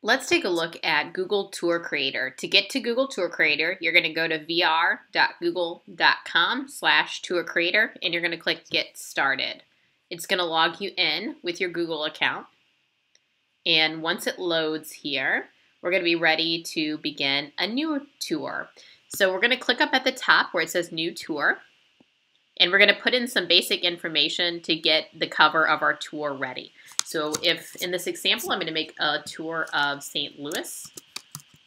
Let's take a look at Google Tour Creator. To get to Google Tour Creator, you're going to go to vr.google.com/tour creator and you're going to click Get Started. It's going to log you in with your Google account. And once it loads here, we're going to be ready to begin a new tour. So we're going to click up at the top where it says New Tour. And we're going to put in some basic information to get the cover of our tour ready. So if in this example, I'm going to make a tour of St. Louis.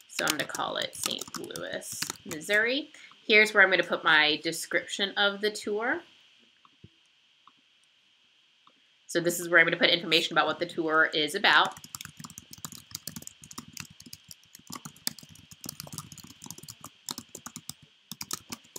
So I'm going to call it St. Louis, Missouri. Here's where I'm going to put my description of the tour. So this is where I'm going to put information about what the tour is about.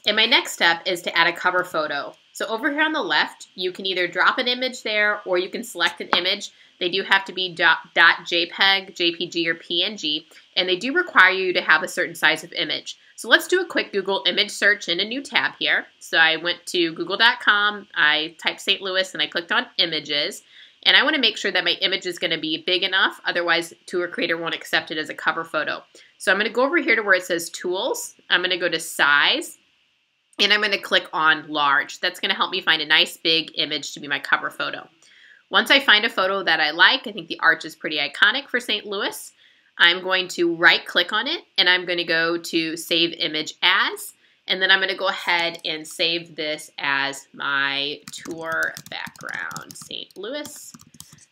And my next step is to add a cover photo. So over here on the left, you can either drop an image there or you can select an image. They do have to be .jpeg, JPG, or PNG, and they do require you to have a certain size of image. So let's do a quick Google image search in a new tab here. So I went to google.com, I typed St. Louis, and I clicked on images. And I want to make sure that my image is going to be big enough, otherwise Tour Creator won't accept it as a cover photo. So I'm going to go over here to where it says Tools. I'm going to go to Size. And I'm going to click on large. That's going to help me find a nice big image to be my cover photo. Once I find a photo that I like, I think the arch is pretty iconic for St. Louis, I'm going to right click on it and I'm going to go to Save Image As. And then I'm going to go ahead and save this as my tour background, St. Louis.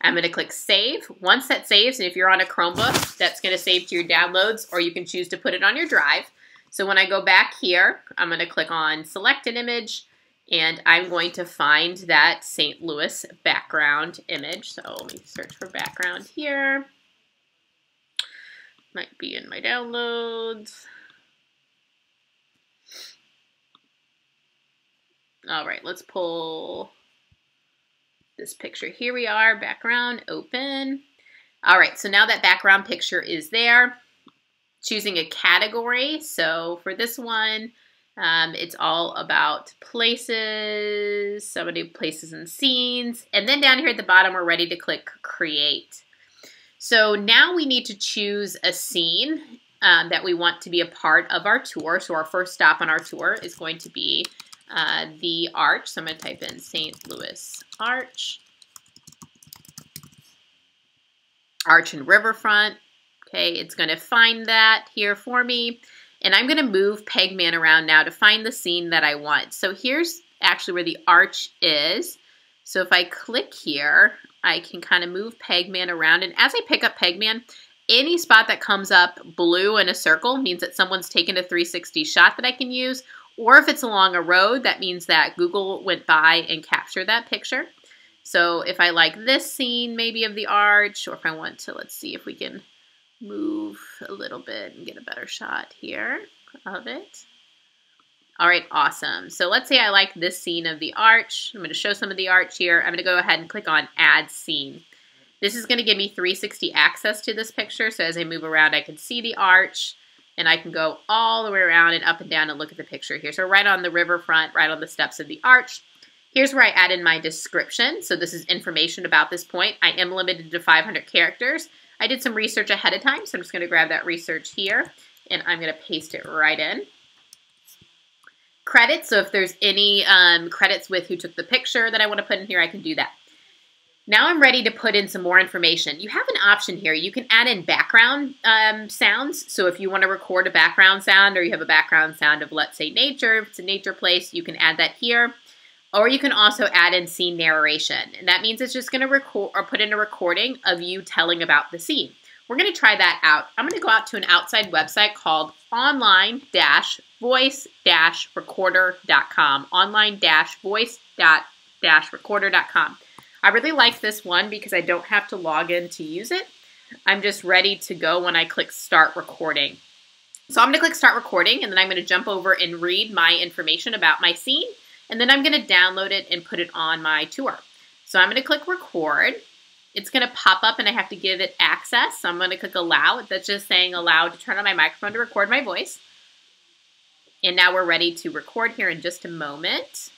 I'm going to click Save. Once that saves, and if you're on a Chromebook, that's going to save to your downloads, or you can choose to put it on your drive. So when I go back here, I'm going to click on Select an Image, and I'm going to find that St. Louis background image. So let me search for background here. Might be in my downloads. All right, let's pull this picture. Here we are, background, open. All right, so now that background picture is there. Choosing a category. So for this one, it's all about places, so I'm going to do places and scenes. And then down here at the bottom, we're ready to click Create. So now we need to choose a scene that we want to be a part of our tour. So our first stop on our tour is going to be the Arch. So I'm going to type in St. Louis Arch. Arch and Riverfront. Okay, it's going to find that here for me. And I'm going to move Pegman around now to find the scene that I want. So here's actually where the arch is. So if I click here, I can kind of move Pegman around. And as I pick up Pegman, any spot that comes up blue in a circle means that someone's taken a 360 shot that I can use. Or if it's along a road, that means that Google went by and captured that picture. So if I like this scene maybe of the arch, or if I want to, let's see if we can move a little bit and get a better shot here of it. All right, awesome. So let's say I like this scene of the arch. I'm going to show some of the arch here. I'm going to go ahead and click on Add Scene. This is going to give me 360 access to this picture. So as I move around, I can see the arch and I can go all the way around and up and down and look at the picture here. So right on the riverfront, right on the steps of the arch. Here's where I add in my description. So this is information about this point. I am limited to 500 characters. I did some research ahead of time, so I'm just going to grab that research here, and I'm going to paste it right in. Credits, so if there's any credits with who took the picture that I want to put in here, I can do that. Now I'm ready to put in some more information. You have an option here. You can add in background sounds. So if you want to record a background sound, or you have a background sound of, let's say, nature, if it's a nature place, you can add that here. Or you can also add in scene narration. And that means it's just going to record or put in a recording of you telling about the scene. We're going to try that out. I'm going to go out to an outside website called online-voice-recorder.com. Online-voice-recorder.com. I really like this one because I don't have to log in to use it. I'm just ready to go when I click Start Recording. So I'm going to click Start Recording, and then I'm going to jump over and read my information about my scene. And then I'm going to download it and put it on my tour. So I'm going to click Record. It's going to pop up and I have to give it access. So I'm going to click Allow. That's just saying allow to turn on my microphone to record my voice. And now we're ready to record here in just a moment.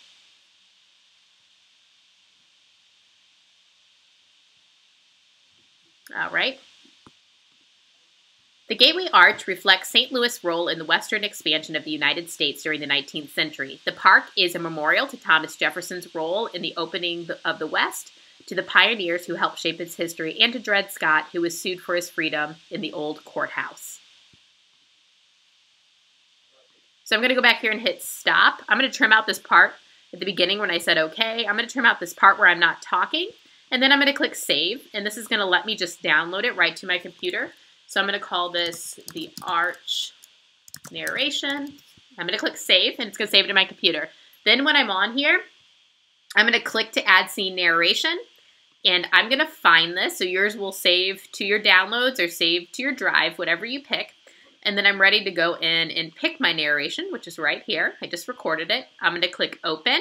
All right. The Gateway Arch reflects St. Louis' role in the western expansion of the United States during the 19th century. The park is a memorial to Thomas Jefferson's role in the opening of the West, to the pioneers who helped shape its history, and to Dred Scott, who was sued for his freedom in the old courthouse. So I'm going to go back here and hit stop. I'm going to trim out this part at the beginning when I said okay. I'm going to trim out this part where I'm not talking, and then I'm going to click save, and this is going to let me just download it right to my computer. So I'm going to call this the Arch Narration. I'm going to click save, and it's going to save it to my computer. Then when I'm on here, I'm going to click to add Scene Narration, and I'm going to find this. So yours will save to your downloads or save to your drive, whatever you pick. And then I'm ready to go in and pick my narration, which is right here. I just recorded it. I'm going to click open.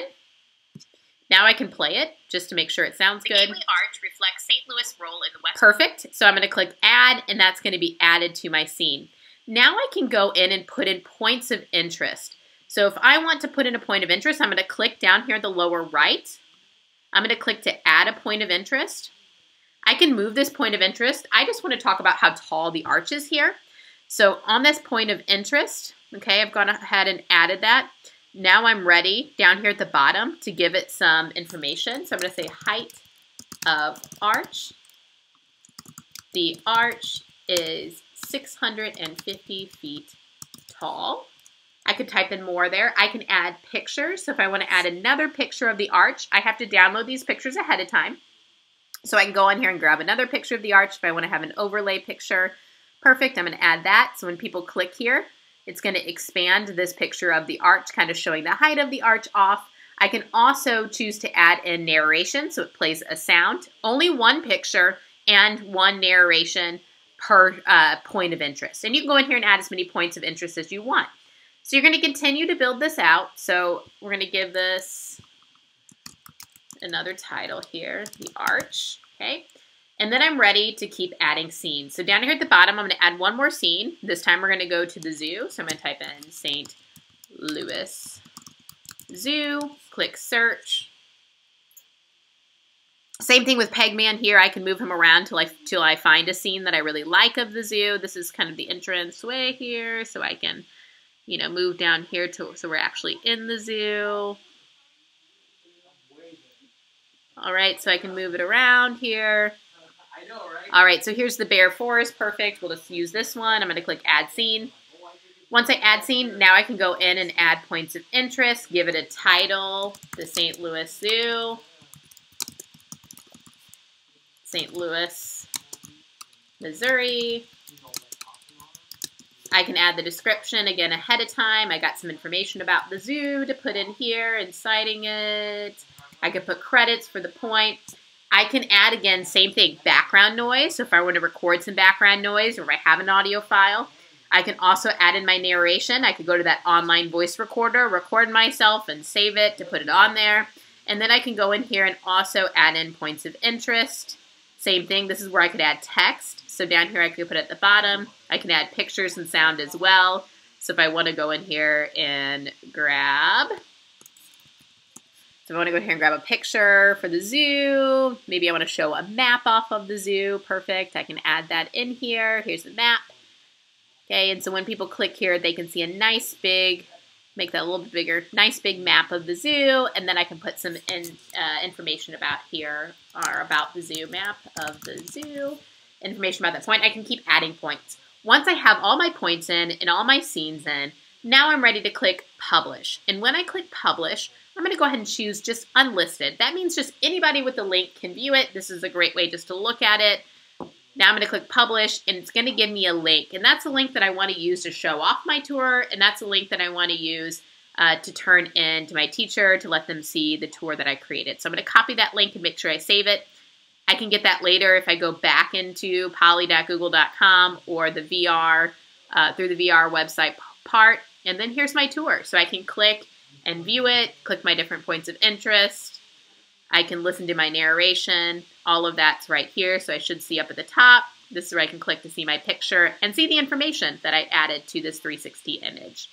Now I can play it just to make sure it sounds good. The Gateway Arch reflects St. Louis' role in the West. Perfect. So I'm going to click add, and that's going to be added to my scene. Now I can go in and put in points of interest. So if I want to put in a point of interest, I'm going to click down here at the lower right. I'm going to click to add a point of interest. I can move this point of interest. I just want to talk about how tall the arch is here. So on this point of interest, okay, I've gone ahead and added that. Now I'm ready down here at the bottom to give it some information. So I'm going to say height of arch. The arch is 650 feet tall. I could type in more there. I can add pictures. So if I want to add another picture of the arch, I have to download these pictures ahead of time. So I can go on here and grab another picture of the arch if I want to have an overlay picture. Perfect. I'm going to add that. So when people click here, it's going to expand this picture of the arch, kind of showing the height of the arch off. I can also choose to add in narration, so it plays a sound. Only one picture and one narration per point of interest. And you can go in here and add as many points of interest as you want. So you're going to continue to build this out. So we're going to give this another title here, the arch, okay? And then I'm ready to keep adding scenes. So down here at the bottom, I'm going to add one more scene. This time we're going to go to the zoo. So I'm going to type in St. Louis Zoo, click search. Same thing with Pegman here. I can move him around till I find a scene that I really like of the zoo. This is kind of the entrance way here. So I can, you know, move down here so we're actually in the zoo. All right, so I can move it around here. All right, so here's the Bear Forest. Perfect. We'll just use this one. I'm going to click Add Scene. Once I add scene, now I can go in and add points of interest, give it a title, the St. Louis Zoo, St. Louis, Missouri. I can add the description again ahead of time. I got some information about the zoo to put in here and citing it. I could put credits for the point. I can add, again, same thing, background noise. So if I want to record some background noise or if I have an audio file, I can also add in my narration. I could go to that online voice recorder, record myself and save it to put it on there. And then I can go in here and also add in points of interest. Same thing, this is where I could add text. So down here I could put it at the bottom. I can add pictures and sound as well. So if I want to go in here and grab... So I want to go here and grab a picture for the zoo. Maybe I want to show a map off of the zoo. Perfect. I can add that in here. Here's the map. Okay, and so when people click here, they can see a nice big, make that a little bit bigger, nice big map of the zoo. And then I can put some information about here, or about the zoo, map of the zoo. Information about that point. I can keep adding points. Once I have all my points in and all my scenes in, now I'm ready to click Publish. And when I click Publish, I'm going to go ahead and choose just unlisted. That means just anybody with the link can view it. This is a great way just to look at it. Now I'm going to click Publish, and it's going to give me a link. And that's a link that I want to use to show off my tour, and that's a link that I want to use to turn in to my teacher to let them see the tour that I created. So I'm going to copy that link and make sure I save it. I can get that later if I go back into poly.google.com or the VR, through the VR website part. And then here's my tour. So I can click and view it, click my different points of interest. I can listen to my narration. All of that's right here, so I should see up at the top. This is where I can click to see my picture and see the information that I added to this 360 image.